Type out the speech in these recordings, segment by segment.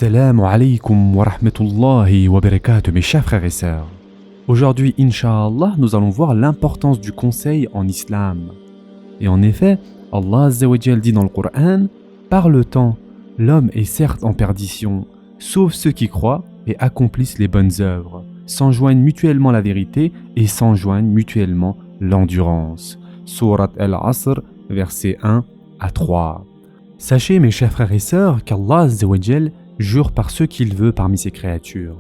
Assalamu alaikum wa rahmatullahi wa barakatuh mes chers frères et sœurs. Aujourd'hui, Inch'Allah, nous allons voir l'importance du conseil en islam. Et en effet, Allah Azza wa Jal dit dans le Coran: par le temps, l'homme est certes en perdition, sauf ceux qui croient et accomplissent les bonnes œuvres, s'enjoignent mutuellement la vérité et s'enjoignent mutuellement l'endurance. Sourate Al-Asr, versets 1 à 3. Sachez mes chers frères et sœurs qu'Allah Azza wa Jal jure par ce qu'il veut parmi ses créatures.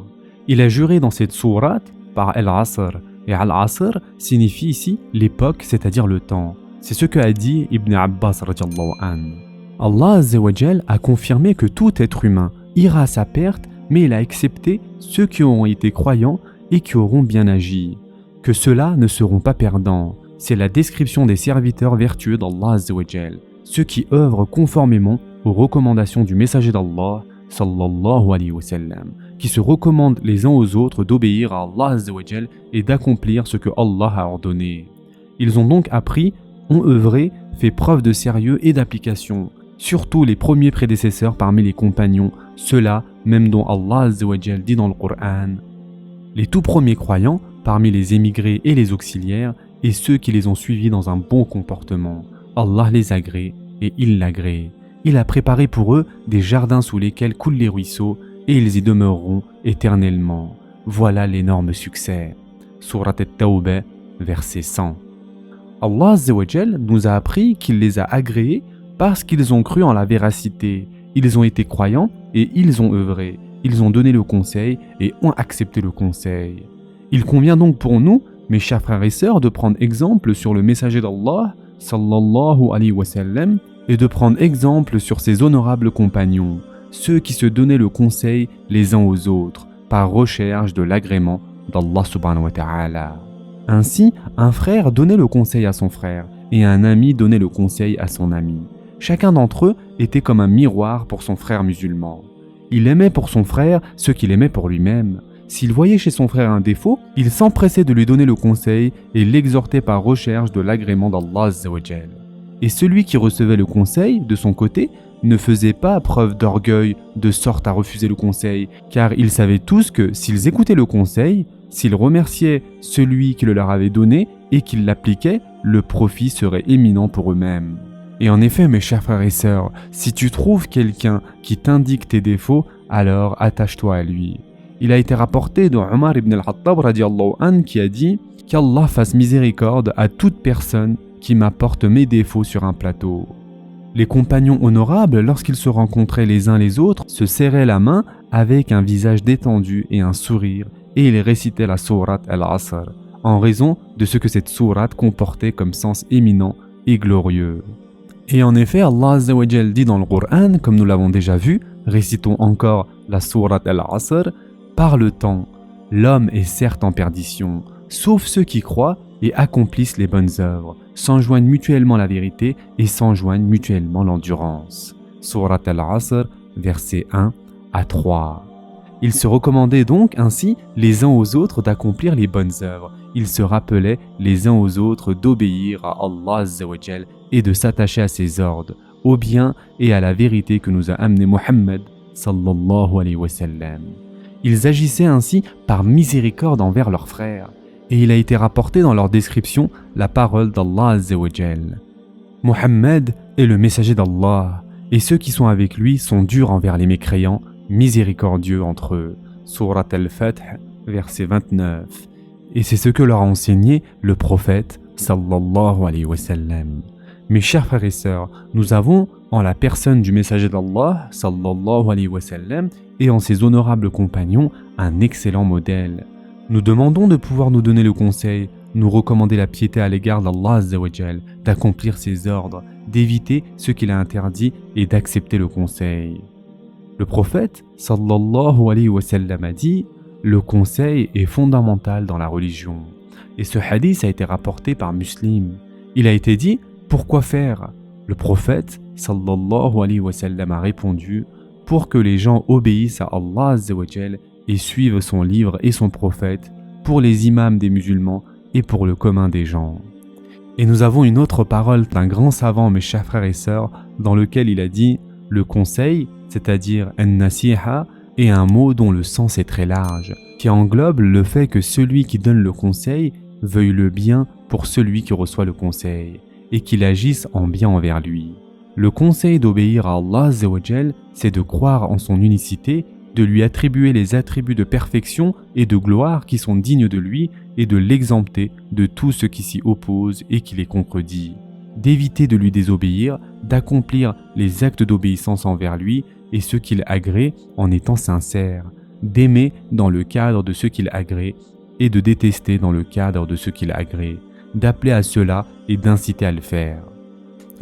Il a juré dans cette sourate par Al-Asr, et Al-Asr signifie ici l'époque, c'est-à-dire le temps. C'est ce qu'a dit Ibn Abbas radiyallahu anhu. Allah Azza wa Jal a confirmé que tout être humain ira à sa perte, mais il a accepté ceux qui auront été croyants et qui auront bien agi. Que ceux-là ne seront pas perdants. C'est la description des serviteurs vertueux d'Allah Azza wa Jal, ceux qui œuvrent conformément aux recommandations du messager d'Allah sallallahu alayhi wa sallam, qui se recommandent les uns aux autres d'obéir à Allah Azza wa Jal et d'accomplir ce que Allah a ordonné. Ils ont donc appris, ont œuvré, fait preuve de sérieux et d'application, surtout les premiers prédécesseurs parmi les compagnons, ceux-là même dont Allah Azza wa Jal dit dans le Coran: les tout premiers croyants parmi les émigrés et les auxiliaires et ceux qui les ont suivis dans un bon comportement. Allah les agrée et il l'agrée. Il a préparé pour eux des jardins sous lesquels coulent les ruisseaux et ils y demeureront éternellement. Voilà l'énorme succès. Surat At-Tawbah, verset 100. Allah Azza wa Jal nous a appris qu'il les a agréés parce qu'ils ont cru en la véracité. Ils ont été croyants et ils ont œuvré. Ils ont donné le conseil et ont accepté le conseil. Il convient donc pour nous, mes chers frères et sœurs, de prendre exemple sur le messager d'Allah sallallahu alayhi wa sallam et de prendre exemple sur ses honorables compagnons, ceux qui se donnaient le conseil les uns aux autres par recherche de l'agrément d'Allah subhanahu wa ta'ala. Ainsi, un frère donnait le conseil à son frère et un ami donnait le conseil à son ami. Chacun d'entre eux était comme un miroir pour son frère musulman. Il aimait pour son frère ce qu'il aimait pour lui-même. S'il voyait chez son frère un défaut, il s'empressait de lui donner le conseil et l'exhortait par recherche de l'agrément d'Allah Azza wa Jal. Et celui qui recevait le conseil, de son côté, ne faisait pas preuve d'orgueil de sorte à refuser le conseil, car ils savaient tous que s'ils écoutaient le conseil, s'ils remerciaient celui qui le leur avait donné et qu'ils l'appliquaient, le profit serait éminent pour eux-mêmes. Et en effet, mes chers frères et sœurs, si tu trouves quelqu'un qui t'indique tes défauts, alors attache-toi à lui. Il a été rapporté de Omar ibn al-Khattab radiyallahu anhu qui a dit qu'Allah fasse miséricorde à toute personne qui m'apporte mes défauts sur un plateau. Les compagnons honorables, lorsqu'ils se rencontraient les uns les autres, se serraient la main avec un visage détendu et un sourire, et ils récitaient la sourate Al-Asr, en raison de ce que cette sourate comportait comme sens éminent et glorieux. Et en effet, Allah Azza wa Jal dit dans le Coran, comme nous l'avons déjà vu, récitons encore la sourate Al-Asr: par le temps, l'homme est certes en perdition, sauf ceux qui croient et accomplissent les bonnes œuvres, s'enjoignent mutuellement la vérité et s'enjoignent mutuellement l'endurance. Surat Al-Asr, versets 1 à 3. Ils se recommandaient donc ainsi les uns aux autres d'accomplir les bonnes œuvres. Ils se rappelaient les uns aux autres d'obéir à Allah Azza wa Jal et de s'attacher à ses ordres, au bien et à la vérité que nous a amené Muhammad sallallahu alayhi wa sallam. Ils agissaient ainsi par miséricorde envers leurs frères. Et il a été rapporté dans leur description la parole d'Allah Azza wa Jal. Muhammad est le messager d'Allah, et ceux qui sont avec lui sont durs envers les mécréants, miséricordieux entre eux. Surat Al-Fath, verset 29. Et c'est ce que leur a enseigné le prophète sallallahu alayhi wa sallam. Mes chers frères et sœurs, nous avons en la personne du messager d'Allah sallallahu alayhi wa sallam et en ses honorables compagnons un excellent modèle. Nous demandons de pouvoir nous donner le conseil, nous recommander la piété à l'égard d'Allah Azza wa Jal, d'accomplir ses ordres, d'éviter ce qu'il a interdit et d'accepter le conseil. Le prophète sallallahu alayhi wa sallam a dit: le conseil est fondamental dans la religion. Et ce hadith a été rapporté par Muslim. Il a été dit: pourquoi faire? Le prophète sallallahu alayhi wa sallam a répondu: pour que les gens obéissent à Allah Azza wa Jal et suivent son livre et son prophète, pour les imams des musulmans et pour le commun des gens. Et nous avons une autre parole d'un grand savant, mes chers frères et sœurs, dans lequel il a dit: le conseil c'est-à-dire an-nasiha, est un mot dont le sens est très large, qui englobe le fait que celui qui donne le conseil veuille le bien pour celui qui reçoit le conseil, et qu'il agisse en bien envers lui. Le conseil d'obéir à Allah Azza wa Jal, c'est de croire en son unicité, de lui attribuer les attributs de perfection et de gloire qui sont dignes de lui et de l'exempter de tout ce qui s'y oppose et qui les contredit, d'éviter de lui désobéir, d'accomplir les actes d'obéissance envers lui et ce qu'il agrée en étant sincère, d'aimer dans le cadre de ce qu'il agrée et de détester dans le cadre de ce qu'il agrée, d'appeler à cela et d'inciter à le faire.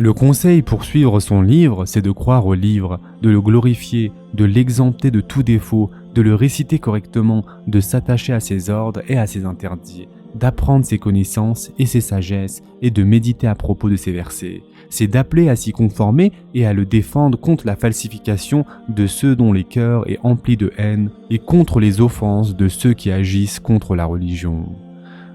Le conseil pour suivre son livre, c'est de croire au livre, de le glorifier, de l'exempter de tout défaut, de le réciter correctement, de s'attacher à ses ordres et à ses interdits, d'apprendre ses connaissances et ses sagesses et de méditer à propos de ses versets. C'est d'appeler à s'y conformer et à le défendre contre la falsification de ceux dont les cœurs est empli de haine et contre les offenses de ceux qui agissent contre la religion.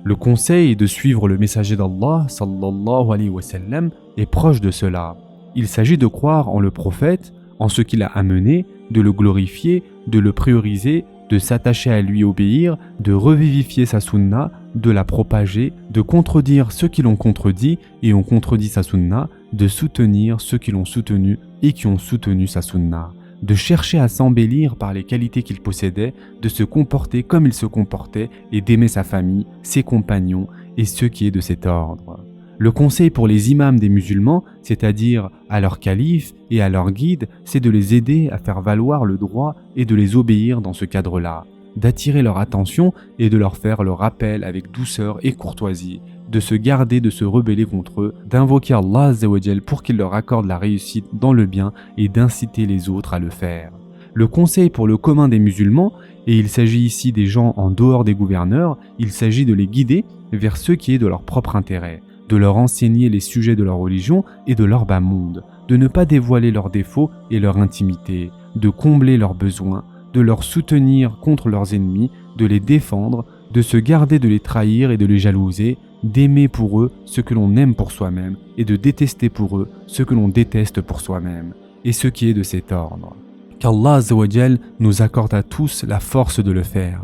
Le conseil de suivre le messager d'Allah sallallahu alayhi wa sallam est proche de cela. Il s'agit de croire en le prophète, en ce qu'il a amené, de le glorifier, de le prioriser, de s'attacher à lui obéir, de revivifier sa sunna, de la propager, de contredire ceux qui l'ont contredit et ont contredit sa sunna, de soutenir ceux qui l'ont soutenu et qui ont soutenu sa sunna, de chercher à s'embellir par les qualités qu'il possédait, de se comporter comme il se comportait et d'aimer sa famille, ses compagnons et ceux qui est de cet ordre. Le conseil pour les imams des musulmans, c'est-à-dire à leur calife et à leur guide, c'est de les aider à faire valoir le droit et de les obéir dans ce cadre-là, d'attirer leur attention et de leur faire le rappel avec douceur et courtoisie, de se garder de se rebeller contre eux, d'invoquer Allah Azza wa Jal pour qu'il leur accorde la réussite dans le bien et d'inciter les autres à le faire. Le conseil pour le commun des musulmans, et il s'agit ici des gens en dehors des gouverneurs, il s'agit de les guider vers ce qui est de leur propre intérêt, de leur enseigner les sujets de leur religion et de leur bas monde, de ne pas dévoiler leurs défauts et leur intimité, de combler leurs besoins, de leur soutenir contre leurs ennemis, de les défendre, de se garder de les trahir et de les jalouser, d'aimer pour eux ce que l'on aime pour soi-même et de détester pour eux ce que l'on déteste pour soi-même, et ce qui est de cet ordre. Qu'Allah Azza wa Jal nous accorde à tous la force de le faire.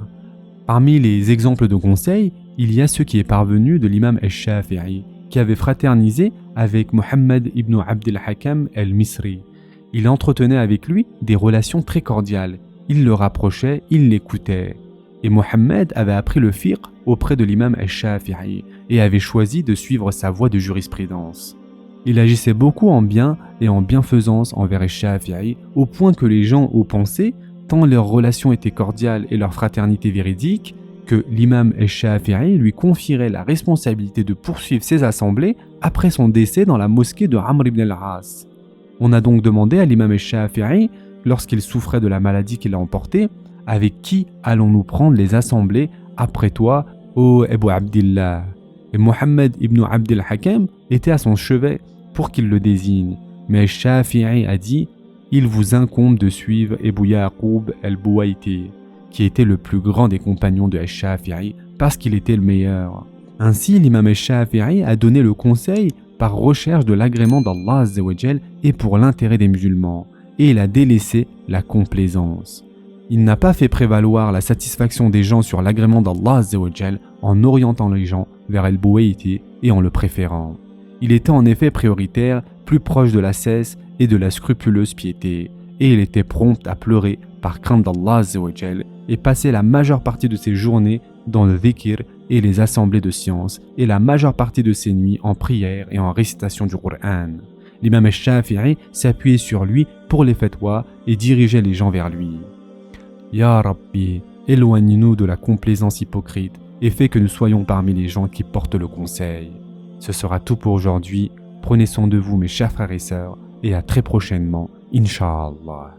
Parmi les exemples de conseils, il y a ce qui est parvenu de l'imam al-Shafi'i, qui avait fraternisé avec Mohammed ibn Abd al-Hakam al-Misri. Il entretenait avec lui des relations très cordiales. Il le rapprochait, il l'écoutait. Et Mohammed avait appris le fiqh auprès de l'imam al-Shafi'i et avait choisi de suivre sa voie de jurisprudence. Il agissait beaucoup en bien et en bienfaisance envers al-Shafi'i, au point que les gens ont pensé, tant leurs relations étaient cordiales et leur fraternité véridique, que l'imam al-Shafi'i lui confierait la responsabilité de poursuivre ses assemblées après son décès dans la mosquée de Amr ibn al-As. On a donc demandé à l'imam al-Shafi'i, lorsqu'il souffrait de la maladie qui l'a emporté, « Avec qui allons-nous prendre les assemblées après toi, ô Abu Abdillah ?» Et Mohammed ibn Abd al-Hakam était à son chevet pour qu'il le désigne. Mais al-Shafi'i a dit « Il vous incombe de suivre Abu Yaqub al-Buwayti » qui était le plus grand des compagnons de al-Shafi'i parce qu'il était le meilleur. Ainsi, l'imam al-Shafi'i a donné le conseil par recherche de l'agrément d'Allah Azza wa Jal et pour l'intérêt des musulmans, et il a délaissé la complaisance. Il n'a pas fait prévaloir la satisfaction des gens sur l'agrément d'Allah Azza wa Jal en orientant les gens vers al-Buwayti et en le préférant. Il était en effet prioritaire, plus proche de la cesse et de la scrupuleuse piété, et il était prompt à pleurer par crainte d'Allah Azza wa Jal et passait la majeure partie de ses journées dans le dhikr et les assemblées de sciences et la majeure partie de ses nuits en prière et en récitation du Coran. L'imam al-Shafi'i s'appuyait sur lui pour les fatwas et dirigeait les gens vers lui. Ya Rabbi, éloigne-nous de la complaisance hypocrite et fais que nous soyons parmi les gens qui portent le conseil. Ce sera tout pour aujourd'hui. Prenez soin de vous mes chers frères et sœurs et à très prochainement, Inch'Allah.